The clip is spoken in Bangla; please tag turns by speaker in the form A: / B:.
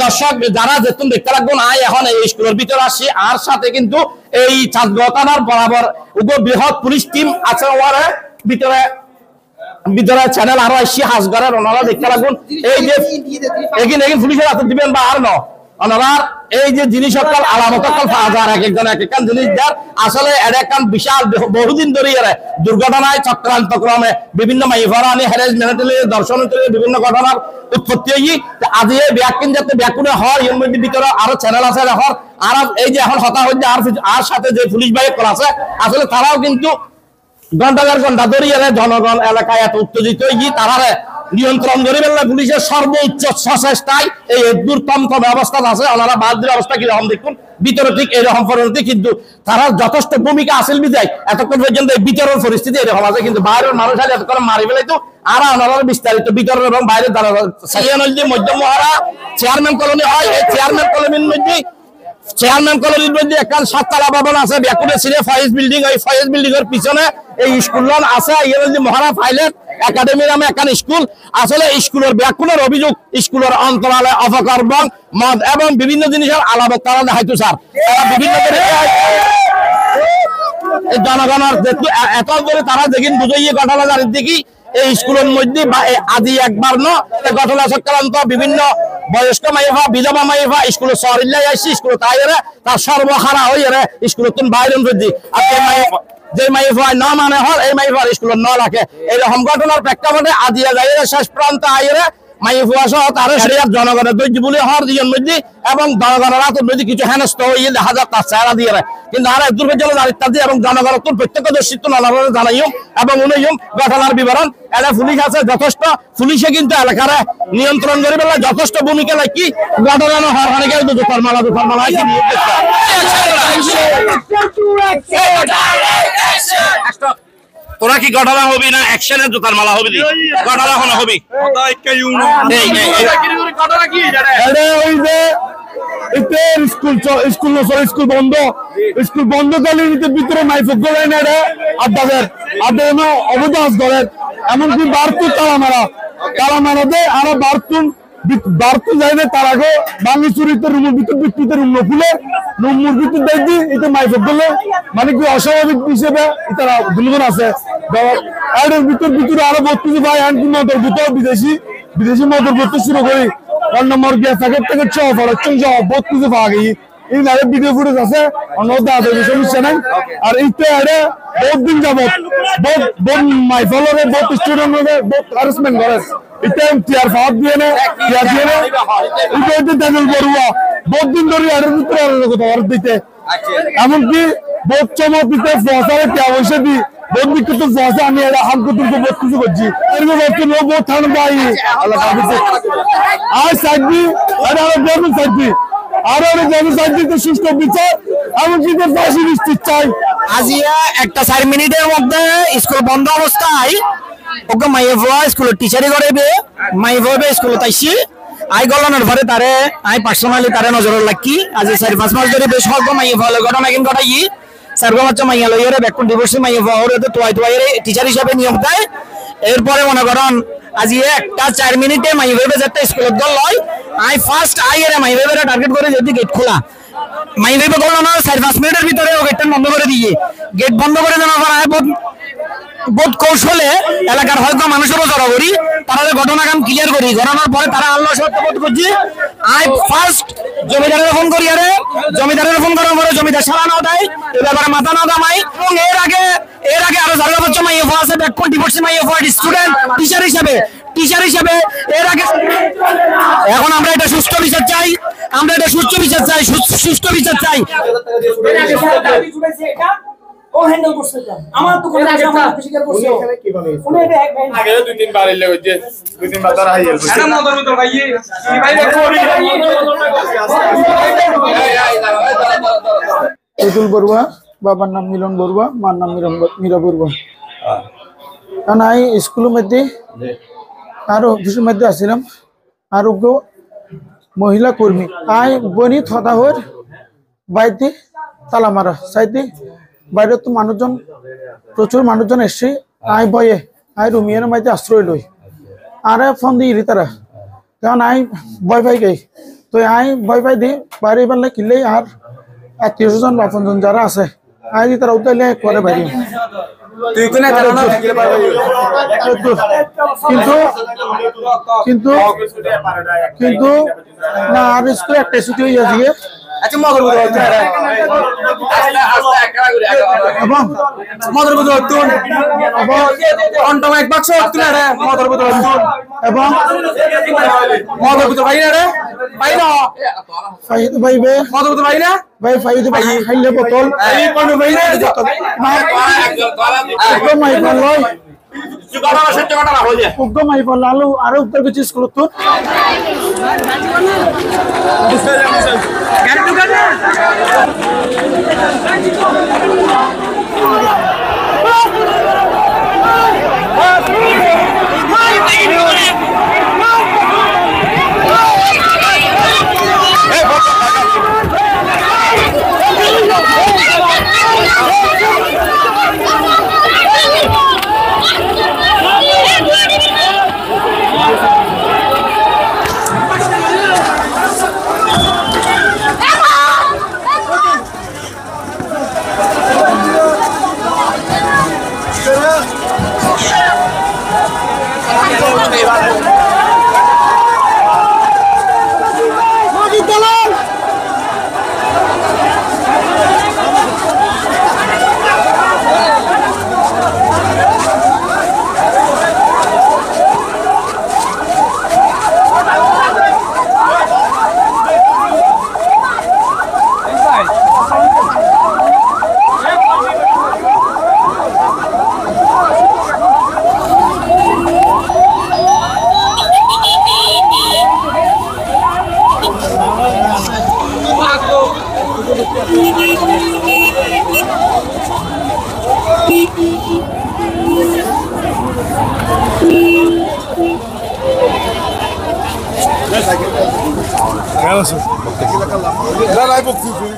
A: দর্শক যারা যেতুন দেখতে লাগবো না এখন এই স্কুলের ভিতরে আসি আর সাথে কিন্তু এই চাঁদগাঁও বরাবর বৃহৎ পুলিশ টিম আছে ওরা ভিতরে ভিতরে চ্যানেল আরো আসি হাসগড়ের ওনারা দেখতে লাগুন এই যে এগিন পুলিশের হাতে দিবেন বা আর ন ওনারা এই যে জিনিস সকল আলামত পাওয়া যায় এক একজন এক একখান জিনিস যার আসলে এখান বিশাল বহুদিন ধরে দুর্ঘটনায় চক্রান্তক্রমে বিভিন্ন মাইফারানি হ্যারাসমেন্ট দর্শন বিভিন্ন ঘটনার উৎপত্তি হই আজ এই ব্যাকিন যাতে ব্যাকুনে হয় এর মধ্যে ভিতরে আরো চ্যানেল আছে এখন আর এই যে এখন হতা হচ্ছে আর সাথে যে পুলিশ বাহিনী করা আছে আসলে তারাও কিন্তু ঘন্টার ঘন্টা ধরে জনগণ এলাকায় এত উত্তেজিত হয়ে তারা নিয়ন্ত্রণ করে ফেললে পুলিশের সর্বোচ্চ সচেষ্টায় এই দুর্তন্ত্র ব্যবস্থা আছে ওনারা বাদ দিলে অবস্থা কিরকম দেখুন ভিতরে ঠিক এরকম পরিস্থিতি কিন্তু তারা যথেষ্ট ভূমিকা আসিল বিদায় এতক্ষণ পর্যন্ত এই বিতরণ পরিস্থিতি এরকম আছে কিন্তু বাইরের মানুষ আজ এতক্ষণ মারি ফেলে তো আর ওনারা বিস্তারিত বিতরণ এবং বাইরের দ্বারা মধ্যম মহারা চেয়ারম্যান কলোনি হয় এই চেয়ারম্যান কলোনির মধ্যে চেয়ারম্যান কলোনির মধ্যে একটা 7তলা ভবন আছে ব্যাকুনে সিনে ফয়েজ বিল্ডিং ওই ফয়েজ বিল্ডিং এর পিছনে এই স্কুল আছে মহারা পাইলট একাডেমি নামে একটা স্কুল আসলে স্কুলের ব্যাকুনের অভিযোগ স্কুলের অন্তরালে অপকর্ম মদ এবং বিভিন্ন জিনিসের আলামত তারা দেখাইতো স্যার বিভিন্ন জনগণের এত ধরে তারা যেদিন বুঝাইয়ে ঘটনা জানিয়ে দেখি এই স্কুলের মধ্যে আদি একবার ঘটনা চক্রান্ত বিভিন্ন বয়স্ক মাইফা বিধবা মাইফা স্কুলে সরিল্লাই আসছি স্কুলে তাই তার সর্বহারা হয়ে স্কুলের তুমি বাইরে যে মাইফা না মানে হল এই মাইফার স্কুলের ন রাখে এইরকম ঘটনার প্রেক্ষাপটে আজিয়া যাই শেষ প্রান্ত আইরে মাইফুয়া সহ তার জনগণের দৈর্য বলে হওয়ার দুজন মধ্যে এবং জনগণের হাতের মধ্যে কিছু হেনস্থ হয়ে দেখা যায় তার চেহারা দিয়ে কিন্তু আর দুর্ভেজল ইত্যাদি এবং জনগণের প্রত্যক্ষদর্শিত্ব নানাভাবে জানাইম এবং উনিম ঘটনার বিবরণ এটা পুলিশ আছে যথেষ্ট পুলিশে কিন্তু এলাকার নিয়ন্ত্রণ করে বেলা যথেষ্ট ভূমিকা লাগি ঘটনা হওয়ার অনেকে দুপার মালা তোরা কি ঘটনা হবি না অ্যাকশনের জুতার মালা হবি ঘটনা হলো হবি স্কুল বন্ধ করলে ভিতরে মাইফক অবদাস করেন এমনকি বার্তুন তালা মারা দেয় আরো বার্তু যাইবে তার আগে বাঙি চুরিতে রুমের ভিতর বিক্রিতে রুম খুলে রুমের ভিতর দেখবি এটা মাইফক করলে মানে কি অস্বাভাবিক হিসেবে তারা দুজন আছে এর ভিতরে আরো 32 ভাই আনকি মদর ভিতর বিদেশি মদর ভিতর শুরু করি 1 নম্বর গ্যাস থেকে চপ আর 32 ভাগ এই নারে ভিডিও ফুটেজ আছে অন্যটা আছে সমস্যা নাই আর এইটা আরে বহুত দিন যাবত বহুত মাইফলরে বহুত স্টুডেন্টরে বহুত হ্যারাসমেন্ট করে এটা টিআর ফাদ দিয়ে না টিআর দিয়ে না এটা দানুল বড়ুয়া বহুত দিন ধরে আর ভিতরে কথা আর দিতে এমনকি বহুত চমক দিতে ফসারে টিয়া বসে দি বহুত বিকৃত ফসা আমি এরা হাত কুতুকে বহুত কিছু করছি এরকম একটা লোক বহুত থান ভাই আল্লাহ কাছে আর সাইডি এটা গভর্নমেন্ট সাইডি আর জনসাধারণকে সুস্থ বিচার এমনকি ফাঁসি নিশ্চিত চাই আজিয়া একটা 4 মিনিটের মধ্যে স্কুল বন্ধ অবস্থায় ওকে মাইফা স্কুলের টিচারি করবে মাইফা স্কুল তাইছি আই গলনের পরে তারে আই পার্সোনালি তারে নজর রাখি আজ 4-5 মাস ধরে বেশ অল্প মাইফা ঘটনা কিন্তু ঘটাই সার্গো বাচ্চা মাইয়া লইরে ব্যাকুন ডিভোর্স মাইফা ওরে তো তোয়াই টিচার হিসেবে নিয়োগ দেয় এরপরে মনে করেন আজি একটা 4 মিনিটে মাইফা যেটা স্কুলের দল লয় আই ফার্স্ট আইরে মাইফা টার্গেট করে যদি গেট খোলা মাইফা করলো না 4-5 মিনিটের ভিতরে ও গেটটা বন্ধ করে দিয়ে গেট বন্ধ করে দেওয়ার পর বহুত কৌশলে এলাকার হয়তো মানুষেরও জড়ো করি তারা ঘটনাকাম ক্লিয়ার করি ঘটনার পরে তারা আল্লাহ সত্যবোধ করছি আই ফার্স্ট জমিদারের ফোন করি আরে জমিদারের ফোন করার পরে জমিদার সারা না দেয় এ ব্যাপারে মাথা না দামাই এবং এর আগে আরো জায়গা বাচ্চা মাইফা আছে ব্যাকন ডিভোর্স মাইফা স্টুডেন্ট টিচার হিসেবে এর আগে এখন আমরা এটা সুষ্ঠু বিচার চাই সুষ্ঠু বিচার চাই ও হ্যান্ডেল করছে আমার তো কোনো কাজ আমার স্বীকার করছে উনি এটা আগে 2-3 বার এলে হইছে 2-3 বার ধরা হইছে এটা মদর ভিতর ভাই এই ভাই দেখো বড়ুয়া বাবার নাম মিলন বড়ুয়া মার নাম মীরা বড়ুয়া কানাই স্কুলের মধ্যে
B: আর অফিসের মধ্যে আসছিলাম আরোগ্য মহিলা কর্মী আই গণিত হতাহর বাড়িতে তালা মারা চাইতে বাইরে তো মানুষজন প্রচুর মানুষজন এসছে আই ভয়ে আই রুমিয়ার মাইতে আশ্রয় লই আর ফোন দিই তারা কারণ আই ভয় পাই গাই তো আই ভয় পাই দিই বাইরে এবার কিনলেই আর আত্মীয় স্বজন বা আপনজন যারা আছে আই দি তারা উতাইলে করে বাইরে কিন্তু কিন্তু কিন্তু না আর স্কুলে একটা ছুটি হয়ে যাচ্ছে খাইলে বোতল লালু আরো উত্তর কিছু স্কুল তো
A: Gracias.